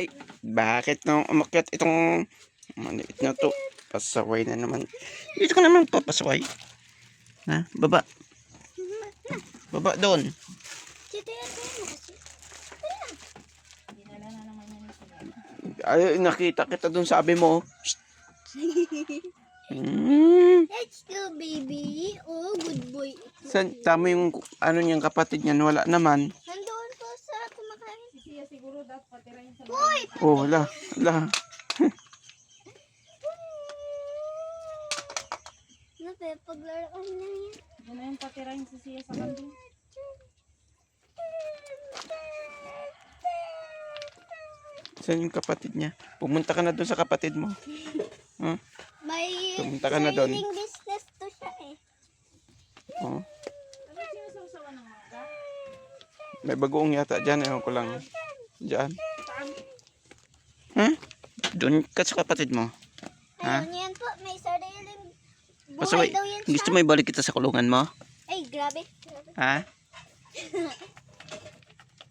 Ay, bakit nung umakyat itong maliit na to? Pasaway na naman. Dito ka naman papasaway. Ha? Baba. Baba doon. Ay, nakita kita doon, sabi mo. Let's go, baby. Oh, good boy. San, tama yung ano niyang kapatid niyan, wala naman. Nandoon po sa kumakain. Siya siguro dapat patirahin sa Oh, wala. Wala. Paglaro ka na yan. Doon na yung patirahin si Sia sa kambing. Saan yung kapatid niya? Pumunta ka na doon sa kapatid mo. Huh? May Pumunta ka na doon. sailing business to siya eh. Oh. Ano sinasawsawan ng mga? May bagoong yata dyan. Ewan ko lang. Dyan. Ha? Doon ka sa kapatid mo. Ha? Ayun yan po, may sariling buhay Pasaway. daw yan Gusto siya. mo ibalik kita sa kulungan mo? Ay, grabe. Ha?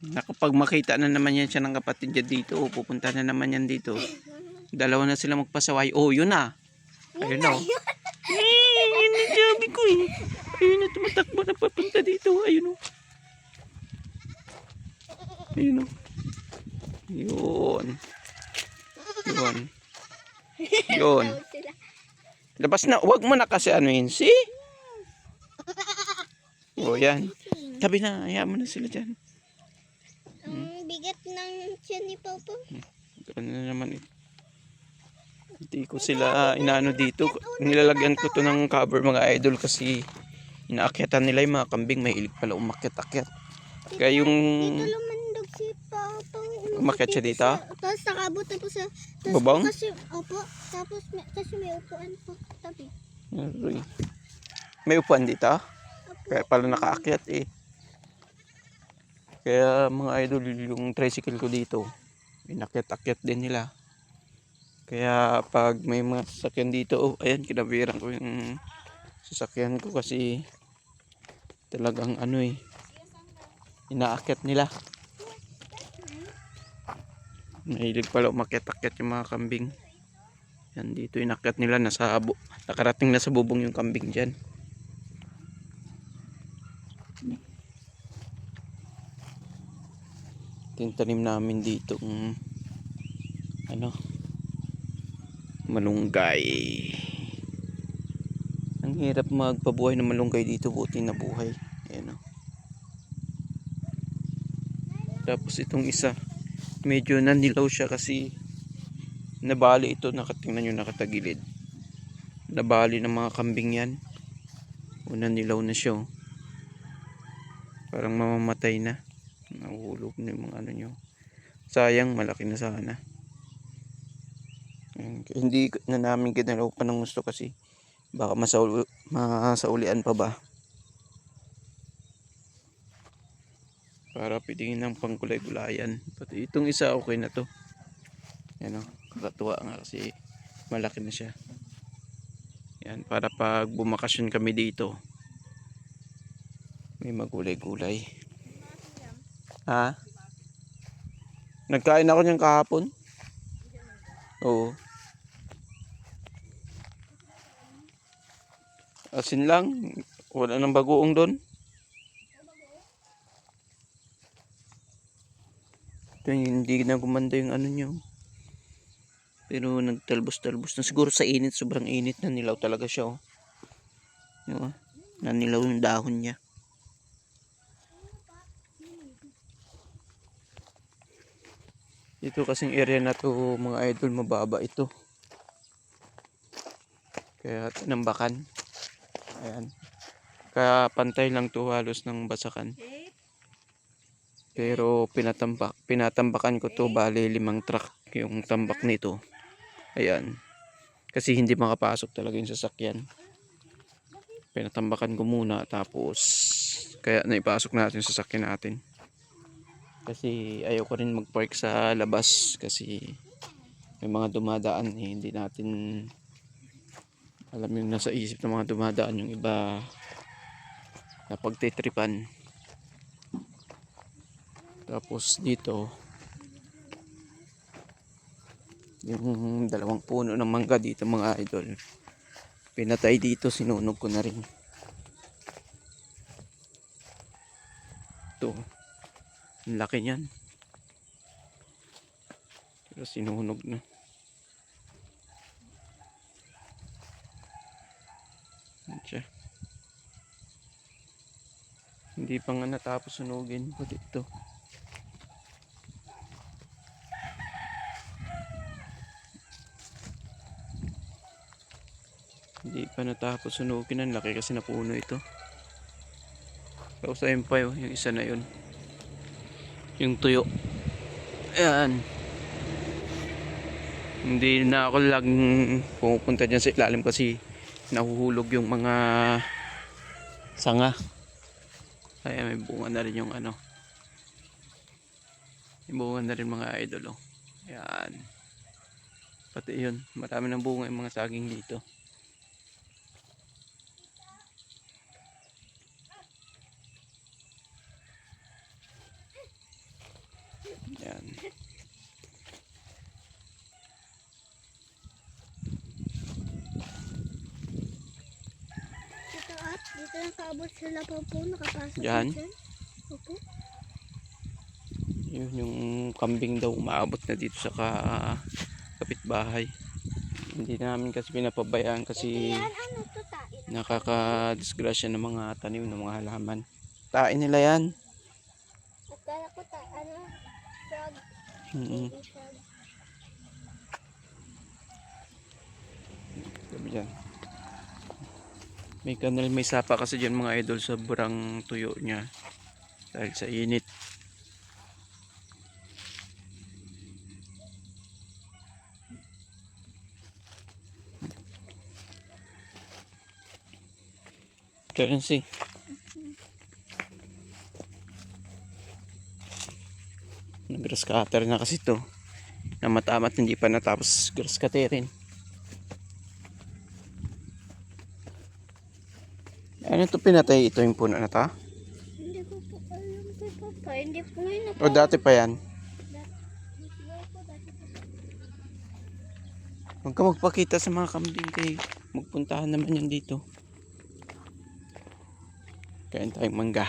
Naku, pag makita na naman yan siya ng kapatid niya dito, pupunta na naman yan dito. Dalawa na sila magpasaway. Oh, yun na. Ayun na. Yun na sabi ko eh. Ayun na, tumatakbo na papunta dito. Ayun o. Ayun o. Yun. Yun. Yun. Labas na. Huwag mo na kasi ano yun. See? Oh, yan. Tabi na. Hayaan mo na sila dyan. Ang bigat ng tiyan ni Papa. Ano na naman eh. Hindi ko sila inaano dito. Nilalagyan ko to ng cover mga idol kasi inaakyatan nila yung mga kambing. May ilig pala umakyat-akyat. Kaya yung Dito lumandog si Papa. umakyat siya dito. Tapos nakabot na po sa... Tapos Babang? Kasi, opo. Tapos kasi may upuan po tabi. Aray. May upuan dito. Kaya pala nakaakyat eh. Kaya mga idol yung tricycle ko dito. Inakyat-akyat din nila. Kaya pag may mga sasakyan dito, oh, ayan, kinabiran ko yung sasakyan ko kasi talagang ano eh, inaakyat nila. Mahilig pala umakyat-akyat yung mga kambing. Yan, dito inakyat nila, nakarating na sa bubong yung kambing dyan. Tintanim namin dito ano, malunggay. Ang hirap magpabuhay ng malunggay dito, buti na buhay. Ayan o. Tapos itong isa, medyo nanilaw siya kasi nabali ito, nakatingnan nyo, nakatagilid. Nabali ng mga kambing yan. O nanilaw na siya o. Parang mamamatay na. Nahulog na yung mga ano nyo. Sayang, malaki na sana. Hindi na namin ginalaw pa ng gusto kasi baka masaulian pa ba. Para pwedeng ng pangkulay-gulayan. Pati itong isa okay na to. Yan o, kakatuwa nga kasi malaki na siya. Yan, para pag bumakasyon kami dito may magulay-gulay. Ha? Nagkain ako niyan kahapon. Oo. Asin lang. Wala nang bagoong doon. Ito, hindi na gumanda yung ano nyo. Pero nagtalbos-talbos na. Siguro sa init, sobrang init, nanilaw talaga siya. Oh. Diba? Nanilaw yung dahon niya. Ito kasing area na to mga idol, mababa ito. Kaya tinambakan. Ayan. Kaya pantay lang to halos ng basakan. Pero pinatambakan ko to, bali 5 truck yung tambak nito. Ayan. Kasi hindi makapasok talaga yung sasakyan. Pinatambakan ko muna tapos kaya naipasok natin yung sasakyan natin. Kasi ayaw ko rin mag-park sa labas kasi may mga dumadaan eh, hindi natin alam yung nasa isip ng mga dumadaan, yung iba na pagtitripan. Tapos dito Yung dalawang puno ng mangga dito mga idol. Pinatay dito, sinunog ko na rin. Ito. Ang laki niyan. Pero sinunog na. Yan siya. Hindi pa nga natapos sunugin ko dito. Hindi pa natapos sunugin. Ang laki kasi na puno ito. Tapos ayun pa yun, yung isa na yun. Yung tuyo. Ayan. Hindi na ako lang pumupunta dyan sa ilalim kasi nahuhulog yung mga sanga. Kaya may bunga na rin yung ano. May bunga na rin mga idol. Oh. Ayan. Pati yun. Marami ng bunga yung mga saging dito. Ayan. Dito nakaabot sila pa po, nakapasok Diyan? dyan. Opo. Yun yung kambing daw umaabot na dito sa kapitbahay. Hindi namin kasi pinapabayaan kasi Yan, ano to tain? nakakadisgrasya ng mga tanim ng mga halaman. Tain nila yan. Akala ko ano, frog, Mm-mm. baby frog. Sabi dyan. May kanal, may sapa kasi dyan mga idol, sobrang tuyo niya dahil sa init. Currency. Nag-grass cutter na kasi to. Na matamat hindi pa natapos grass cutterin. Ano to pinatay ito yung puno na ta? Hindi ko po alam kay Papa. Hindi po ngayon O dati pa yan? Huwag ka magpakita sa mga kambing kay magpuntahan naman yan dito. Kain tayong mangga.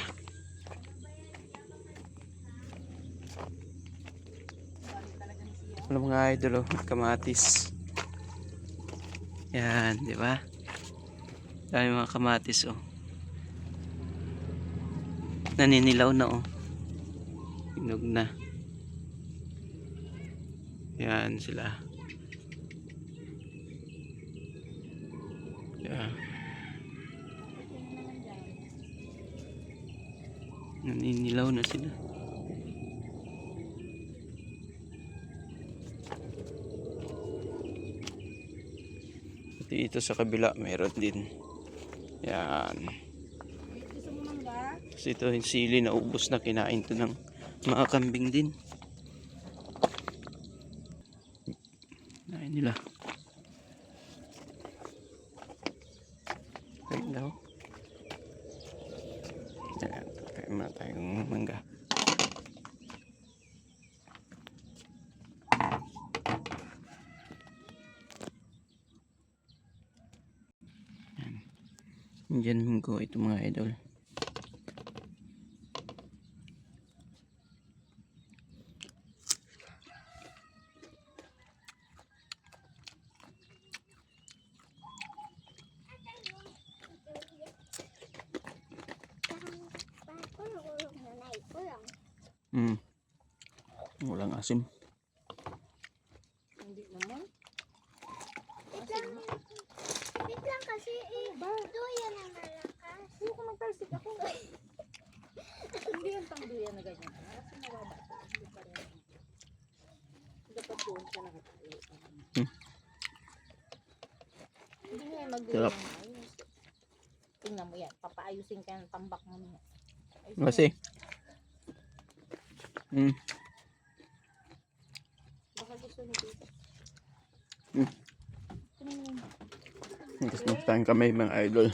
Wala mga idol, oh, kamatis. Yan, di ba? Dami mga kamatis, oh. Naninilaw na, oh. Hinog na. Yan sila. Yan. Naninilaw na sila. Pati ito sa kabila meron din. Yan. Gusto mo mangga? Kasi ito yung sili na ubos na, kinain to ng mga kambing din. Kinain nila. Kain daw. Yan. Kain muna tayong mangga. Indian mango ito mga idol. Walang asim. Hindi naman. Wait lang kasi duyan ang malakas. Hindi ko magtalsik ako. Hindi yung pangduyan na ganyan. Kasi mababa ito. Hindi pa rin. Dapat doon siya nakatayo. Hindi nga magduyan Sarap. ng ayos. Tingnan mo yan. Papaayusin ka ng tambak mo niya. Kasi Baka gusto niyo dito. Tapos magtahan kami mga idol.